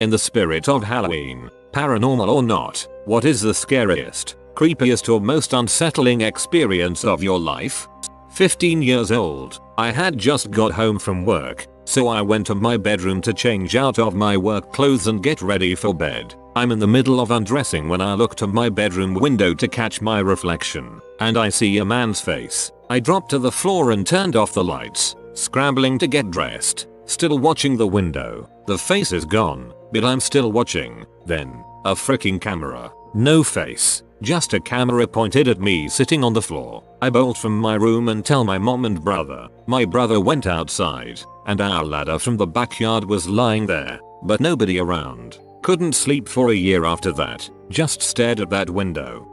In the spirit of Halloween, paranormal or not, what is the scariest, creepiest or most unsettling experience of your life? 15 years old, I had just got home from work, so I went to my bedroom to change out of my work clothes and get ready for bed. I'm in the middle of undressing when I look to my bedroom window to catch my reflection, and I see a man's face. I dropped to the floor and turned off the lights, scrambling to get dressed, still watching the window. The face is gone, but I'm still watching. Then, a freaking camera. No face, just a camera pointed at me sitting on the floor. I bolt from my room and tell my mom and brother. My brother went outside, and our ladder from the backyard was lying there, but nobody around. Couldn't sleep for a year after that, just stared at that window.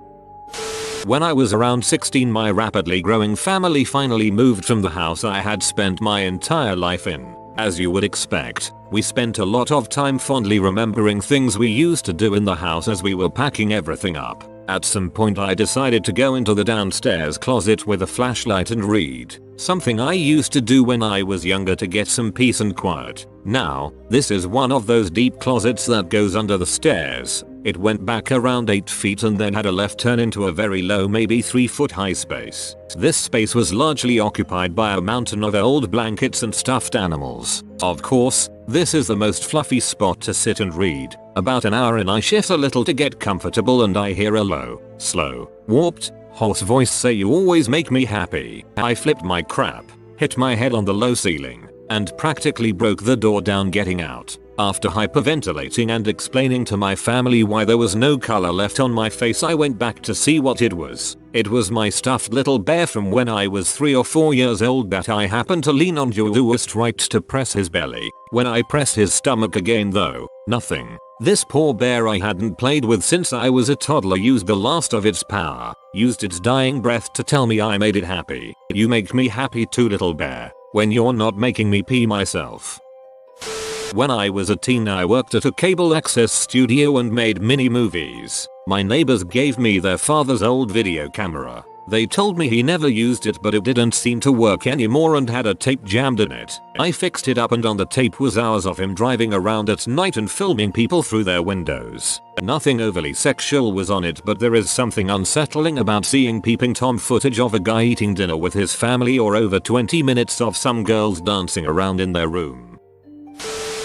When I was around 16, my rapidly growing family finally moved from the house I had spent my entire life in. As you would expect, we spent a lot of time fondly remembering things we used to do in the house as we were packing everything up. At some point I decided to go into the downstairs closet with a flashlight and read, something I used to do when I was younger to get some peace and quiet. Now, this is one of those deep closets that goes under the stairs. It went back around 8 feet and then had a left turn into a very low, maybe 3-foot high space. This space was largely occupied by a mountain of old blankets and stuffed animals. Of course, this is the most fluffy spot to sit and read. About an hour in, I shift a little to get comfortable and I hear a low, slow, warped, hoarse voice say, "You always make me happy." I flipped my crap, hit my head on the low ceiling, and practically broke the door down getting out. After hyperventilating and explaining to my family why there was no color left on my face, I went back to see what it was. It was my stuffed little bear from when I was 3 or 4 years old that I happened to lean on just right to press his belly. When I pressed his stomach again though, nothing. This poor bear I hadn't played with since I was a toddler used the last of its power, used its dying breath to tell me I made it happy. You make me happy too, little bear, when you're not making me pee myself. When I was a teen, I worked at a cable access studio and made mini movies. My neighbors gave me their father's old video camera. They told me he never used it, but it didn't seem to work anymore and had a tape jammed in it. I fixed it up and on the tape was hours of him driving around at night and filming people through their windows. Nothing overly sexual was on it, but there is something unsettling about seeing Peeping Tom footage of a guy eating dinner with his family or over 20 minutes of some girls dancing around in their room.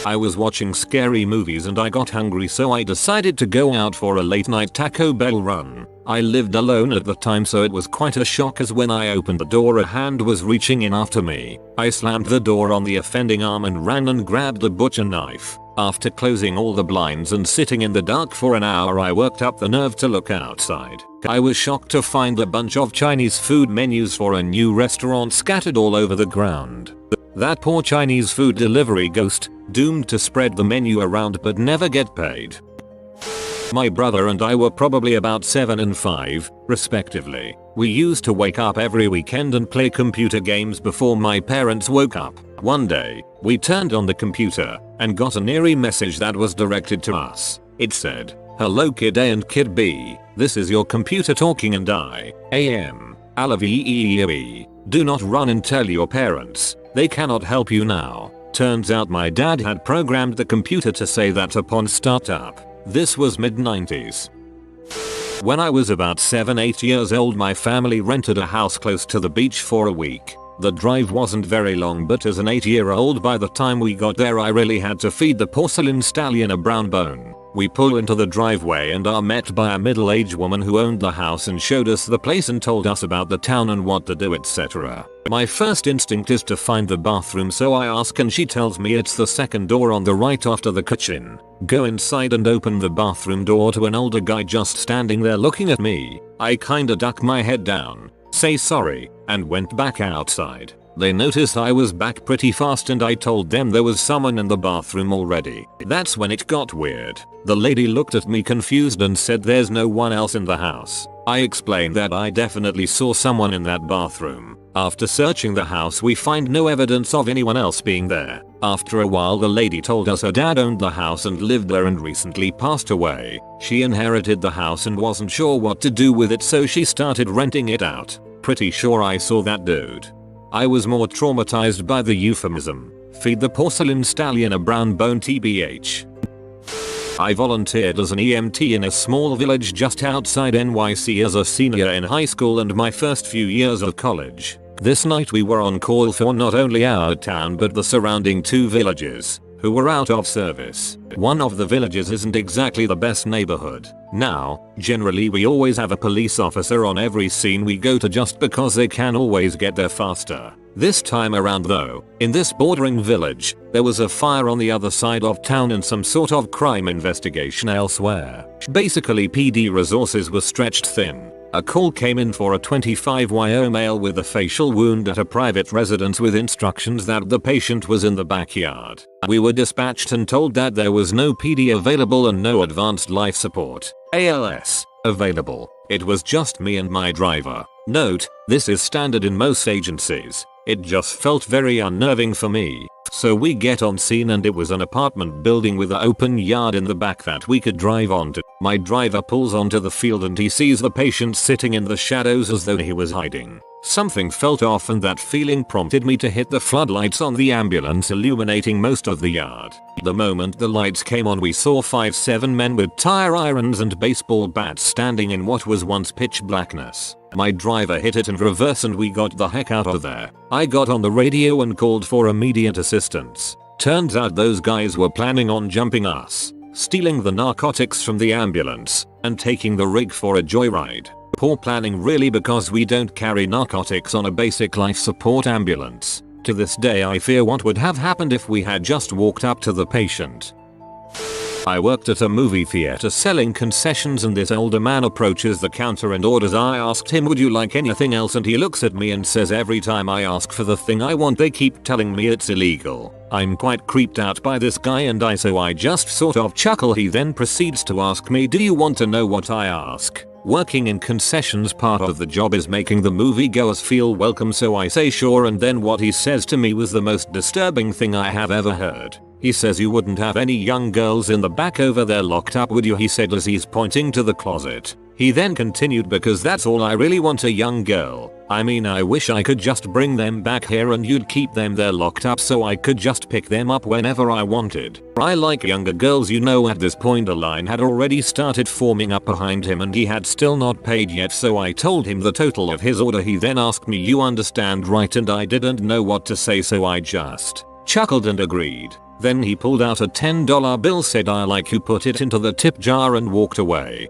I was watching scary movies and I got hungry, so I decided to go out for a late night Taco Bell run. I lived alone at the time, so it was quite a shock as when I opened the door a hand was reaching in after me. I slammed the door on the offending arm and ran and grabbed a butcher knife. After closing all the blinds and sitting in the dark for an hour, I worked up the nerve to look outside. I was shocked to find a bunch of Chinese food menus for a new restaurant scattered all over the ground. That poor Chinese food delivery ghost, doomed to spread the menu around but never get paid. My brother and I were probably about 7 and 5, respectively. We used to wake up every weekend and play computer games before my parents woke up. One day, we turned on the computer and got an eerie message that was directed to us. It said, "Hello Kid A and Kid B, this is your computer talking and I am Alavi. Do not run and tell your parents. They cannot help you now." Turns out my dad had programmed the computer to say that upon startup. This was mid-90s. When I was about 7-8 years old, my family rented a house close to the beach for a week. The drive wasn't very long, but as an 8-year-old, by the time we got there I really had to feed the porcelain stallion a brown bone. We pull into the driveway and are met by a middle-aged woman who owned the house and showed us the place and told us about the town and what to do, etc. My first instinct is to find the bathroom, so I ask and she tells me it's the second door on the right after the kitchen. Go inside and open the bathroom door to an older guy just standing there looking at me. I kinda duck my head down, say sorry, and went back outside. They noticed I was back pretty fast and I told them there was someone in the bathroom already. That's when it got weird. The lady looked at me confused and said there's no one else in the house. I explained that I definitely saw someone in that bathroom. After searching the house we find no evidence of anyone else being there. After a while the lady told us her dad owned the house and lived there and recently passed away. She inherited the house and wasn't sure what to do with it, so she started renting it out. Pretty sure I saw that dude. I was more traumatized by the euphemism, "feed the porcelain stallion a brown bone" tbh. I volunteered as an EMT in a small village just outside NYC as a senior in high school and my first few years of college. This night we were on call for not only our town but the surrounding 2 villages, who were out of service. One of the villages isn't exactly the best neighborhood. Now, generally we always have a police officer on every scene we go to just because they can always get there faster. This time around though, in this bordering village, there was a fire on the other side of town and some sort of crime investigation elsewhere. Basically PD resources were stretched thin. A call came in for a 25-year-old male with a facial wound at a private residence with instructions that the patient was in the backyard. We were dispatched and told that there was no PD available and no advanced life support (ALS) available. It was just me and my driver. Note, this is standard in most agencies. It just felt very unnerving for me. So we get on scene and it was an apartment building with an open yard in the back that we could drive onto. My driver pulls onto the field and he sees the patient sitting in the shadows as though he was hiding. Something felt off and that feeling prompted me to hit the floodlights on the ambulance, illuminating most of the yard. The moment the lights came on we saw 5-7 men with tire irons and baseball bats standing in what was once pitch blackness. My driver hit it in reverse and we got the heck out of there. I got on the radio and called for immediate assistance. Turns out those guys were planning on jumping us, stealing the narcotics from the ambulance, and taking the rig for a joyride. Poor planning really, because we don't carry narcotics on a basic life support ambulance. To this day I fear what would have happened if we had just walked up to the patient. I worked at a movie theater selling concessions and this older man approaches the counter and orders. I asked him, would you like anything else, and he looks at me and says, every time I ask for the thing I want they keep telling me it's illegal. I'm quite creeped out by this guy and I just sort of chuckle. He then proceeds to ask me, do you want to know what I ask? Working in concessions, part of the job is making the moviegoers feel welcome, so I say sure, and then what he says to me was the most disturbing thing I have ever heard. He says, you wouldn't have any young girls in the back over there locked up, would you? He said as he's pointing to the closet. He then continued, because that's all I really want, a young girl. I mean, I wish I could just bring them back here and you'd keep them there locked up so I could just pick them up whenever I wanted. I like younger girls, you know. At this point a line had already started forming up behind him and he had still not paid yet, so I told him the total of his order. He then asked me, you understand right? And I didn't know what to say, so I just chuckled and agreed. Then he pulled out a $10 bill, said I like you, put it into the tip jar and walked away.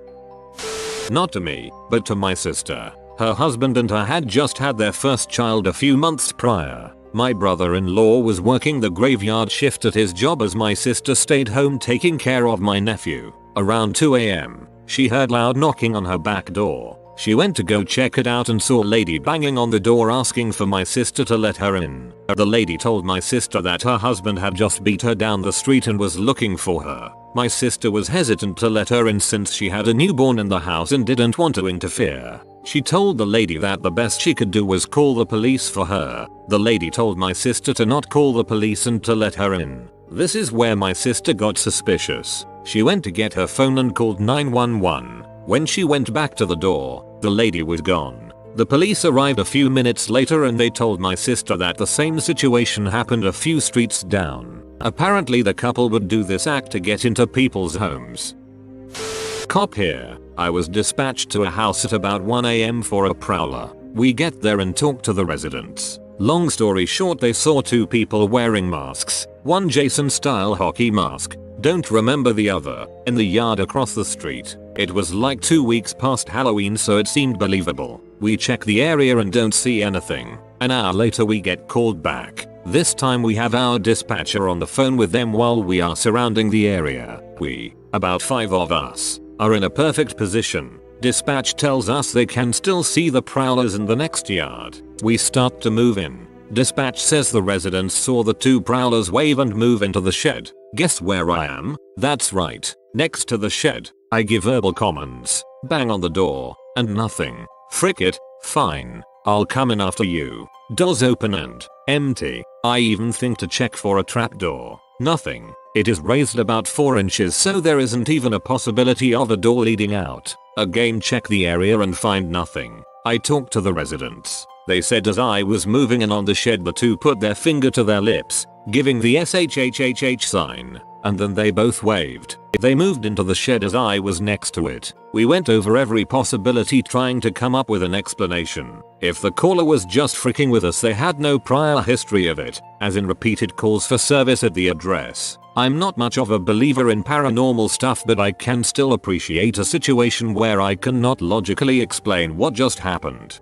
Not to me, but to my sister. Her husband and her had just had their first child a few months prior. My brother-in-law was working the graveyard shift at his job as my sister stayed home taking care of my nephew. Around 2 AM, she heard loud knocking on her back door. She went to go check it out and saw a lady banging on the door asking for my sister to let her in. The lady told my sister that her husband had just beat her down the street and was looking for her. My sister was hesitant to let her in since she had a newborn in the house and didn't want to interfere. She told the lady that the best she could do was call the police for her. The lady told my sister to not call the police and to let her in. This is where my sister got suspicious. She went to get her phone and called 911. When she went back to the door, the lady was gone. The police arrived a few minutes later and they told my sister that the same situation happened a few streets down. Apparently the couple would do this act to get into people's homes. Cop here. I was dispatched to a house at about 1 AM for a prowler. We get there and talk to the residents. Long story short, they saw 2 people wearing masks. One Jason-style hockey mask, don't remember the other, in the yard across the street. It was like 2 weeks past Halloween, so it seemed believable. We check the area and don't see anything. An hour later we get called back. This time we have our dispatcher on the phone with them while we are surrounding the area. We, about 5 of us, are in a perfect position. Dispatch tells us they can still see the prowlers in the next yard. We start to move in. Dispatch says the residents saw the 2 prowlers wave and move into the shed. Guess where I am? That's right, next to the shed. I give verbal commands, bang on the door, and nothing. Frick it, fine. I'll come in after you. Doors open and empty. I even think to check for a trapdoor. Nothing. It is raised about 4 inches, so there isn't even a possibility of a door leading out. Again check the area and find nothing. I talked to the residents. They said as I was moving in on the shed the 2 put their finger to their lips, giving the SHHHH sign. and then they both waved. They moved into the shed as I was next to it. We went over every possibility trying to come up with an explanation. If the caller was just freaking with us, they had no prior history of it, as in repeated calls for service at the address. I'm not much of a believer in paranormal stuff, but I can still appreciate a situation where I cannot logically explain what just happened.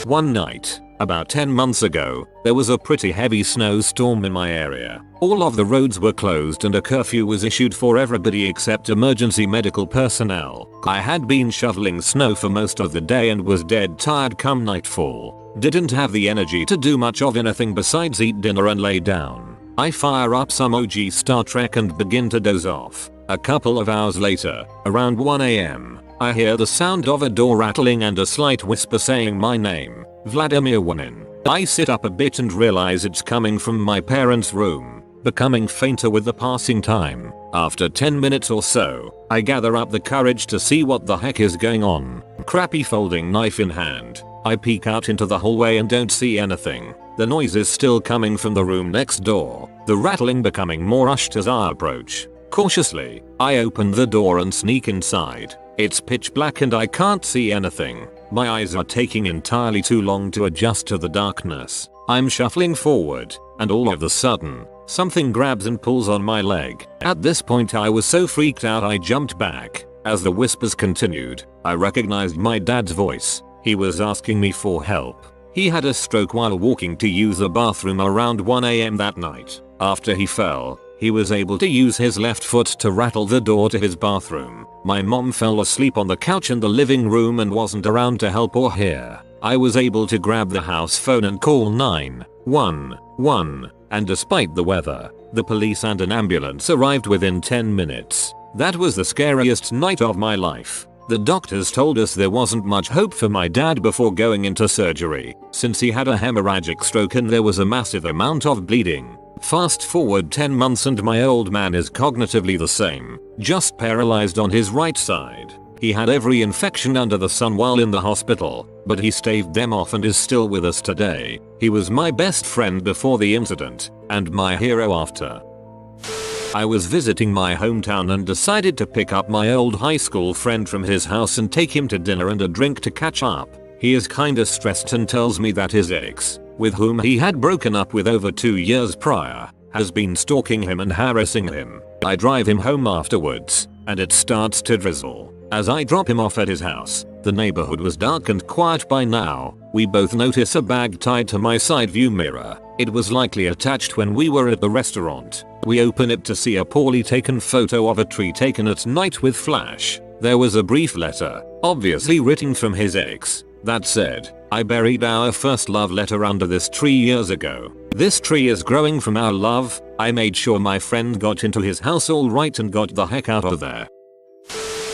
One night, about 10 months ago, there was a pretty heavy snowstorm in my area. All of the roads were closed and a curfew was issued for everybody except emergency medical personnel. I had been shoveling snow for most of the day and was dead tired come nightfall. Didn't have the energy to do much of anything besides eat dinner and lay down. I fire up some OG Star Trek and begin to doze off. A couple of hours later, around 1 AM, I hear the sound of a door rattling and a slight whisper saying my name, Vladimir Wanin. I sit up a bit and realize it's coming from my parents' room, becoming fainter with the passing time. After 10 minutes or so, I gather up the courage to see what the heck is going on. Crappy folding knife in hand, I peek out into the hallway and don't see anything. The noise is still coming from the room next door, the rattling becoming more hushed as I approach. Cautiously, I open the door and sneak inside. It's pitch black and I can't see anything. My eyes are taking entirely too long to adjust to the darkness. I'm shuffling forward, and all of a sudden, something grabs and pulls on my leg. At this point I was so freaked out I jumped back. As the whispers continued, I recognized my dad's voice. He was asking me for help. He had a stroke while walking to use a bathroom around 1 AM that night. After he fell, he was able to use his left foot to rattle the door to his bathroom. My mom fell asleep on the couch in the living room and wasn't around to help or hear. I was able to grab the house phone and call 911, and despite the weather, the police and an ambulance arrived within 10 minutes. That was the scariest night of my life. The doctors told us there wasn't much hope for my dad before going into surgery, since he had a hemorrhagic stroke and there was a massive amount of bleeding. Fast forward 10 months and my old man is cognitively the same, just paralyzed on his right side. He had every infection under the sun while in the hospital, but he staved them off and is still with us today. He was my best friend before the incident, and my hero after. I was visiting my hometown and decided to pick up my old high school friend from his house and take him to dinner and a drink to catch up. He is kinda stressed and tells me that his ex, with whom he had broken up with over 2 years prior, has been stalking him and harassing him. I drive him home afterwards, and it starts to drizzle. As I drop him off at his house, the neighborhood was dark and quiet by now. We both notice a bag tied to my side view mirror. It was likely attached when we were at the restaurant. We open it to see a poorly taken photo of a tree taken at night with flash. There was a brief letter, obviously written from his ex, that said, "I buried our first love letter under this tree years ago. This tree is growing from our love. I made sure my friend got into his house all right and got the heck out of there."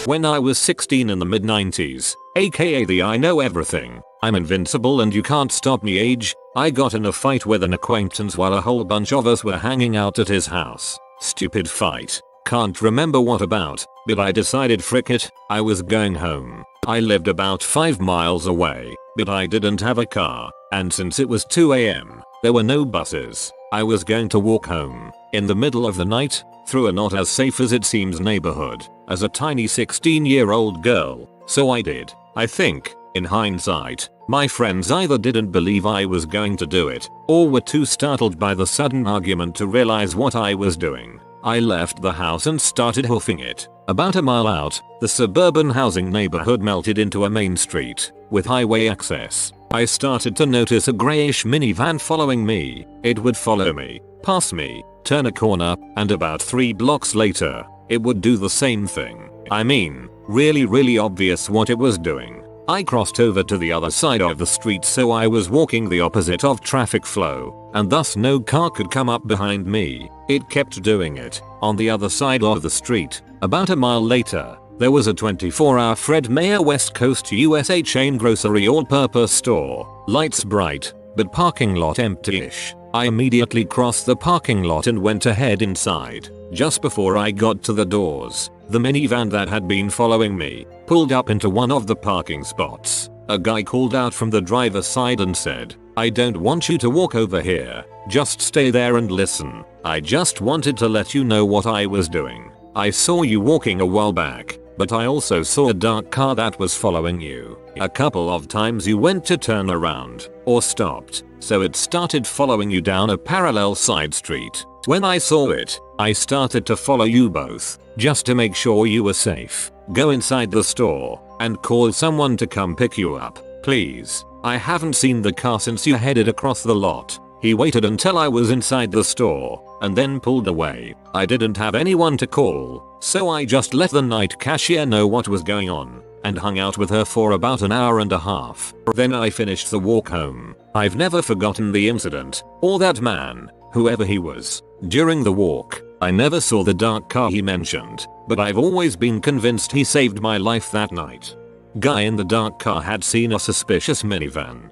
When I was 16 in the mid-90s, aka the I know everything, I'm invincible and you can't stop me age, I got in a fight with an acquaintance while a whole bunch of us were hanging out at his house. Stupid fight. Can't remember what about, but I decided frick it, I was going home. I lived about 5 miles away, but I didn't have a car, and since it was 2 AM, there were no buses. I was going to walk home, in the middle of the night, through a not as safe as it seems neighborhood, as a tiny 16-year-old girl, so I did. I think, in hindsight, my friends either didn't believe I was going to do it, or were too startled by the sudden argument to realize what I was doing. I left the house and started hoofing it. About a mile out, the suburban housing neighborhood melted into a main street, with highway access. I started to notice a grayish minivan following me. It would follow me, pass me, turn a corner, and about 3 blocks later, it would do the same thing. I mean, really obvious what it was doing. I crossed over to the other side of the street so I was walking the opposite of traffic flow, and thus no car could come up behind me. It kept doing it, on the other side of the street. About a mile later, there was a 24-hour Fred Meyer West Coast USA chain grocery all-purpose store. Lights bright, but parking lot empty-ish. I immediately crossed the parking lot and went ahead inside. Just before I got to the doors, the minivan that had been following me pulled up into one of the parking spots. A guy called out from the driver's side and said, "I don't want you to walk over here. Just stay there and listen. I just wanted to let you know what I was doing. I saw you walking a while back, but I also saw a dark car that was following you. A couple of times you went to turn around or stopped, so it started following you down a parallel side street. When I saw it, I started to follow you both, just to make sure you were safe. Go inside the store and call someone to come pick you up, please. I haven't seen the car since you headed across the lot. He waited until I was inside the store and then pulled away. I didn't have anyone to call, so I just let the night cashier know what was going on and hung out with her for about an hour and a half. Then I finished the walk home. I've never forgotten the incident or that man, whoever he was. During the walk, I never saw the dark car he mentioned, but I've always been convinced he saved my life that night. Guy in the dark car had seen a suspicious minivan.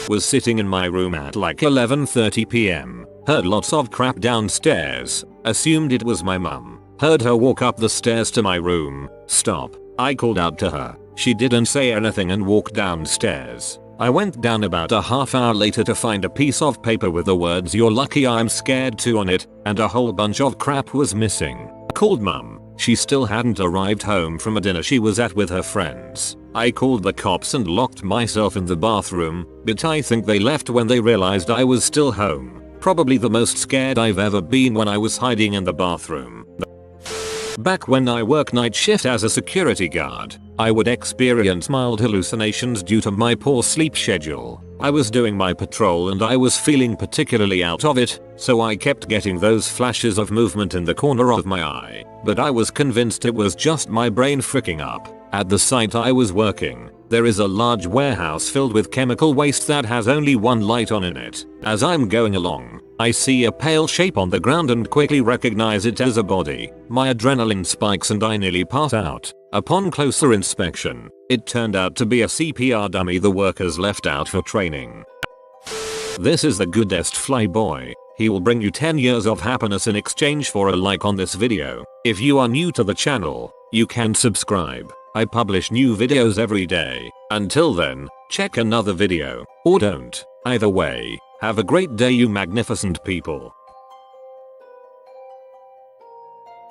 Was sitting in my room at like 11:30 PM. Heard lots of crap downstairs. Assumed it was my mum. Heard her walk up the stairs to my room. Stop. I called out to her. She didn't say anything and walked downstairs. I went down about a half hour later to find a piece of paper with the words "You're lucky I'm scared too" on it, and a whole bunch of crap was missing. Called mum. She still hadn't arrived home from a dinner she was at with her friends. I called the cops and locked myself in the bathroom, but I think they left when they realized I was still home. Probably the most scared I've ever been when I was hiding in the bathroom. Back when I worked night shift as a security guard, I would experience mild hallucinations due to my poor sleep schedule. I was doing my patrol and I was feeling particularly out of it, so I kept getting those flashes of movement in the corner of my eye. But I was convinced it was just my brain freaking up. At the site I was working, there is a large warehouse filled with chemical waste that has only one light on in it. As I'm going along, I see a pale shape on the ground and quickly recognize it as a body. My adrenaline spikes and I nearly pass out. Upon closer inspection, it turned out to be a CPR dummy the workers left out for training. This is the goodest flyboy. He will bring you 10 years of happiness in exchange for a like on this video. If you are new to the channel, you can subscribe. I publish new videos every day. Until then, check another video, or don't. Either way, have a great day you magnificent people.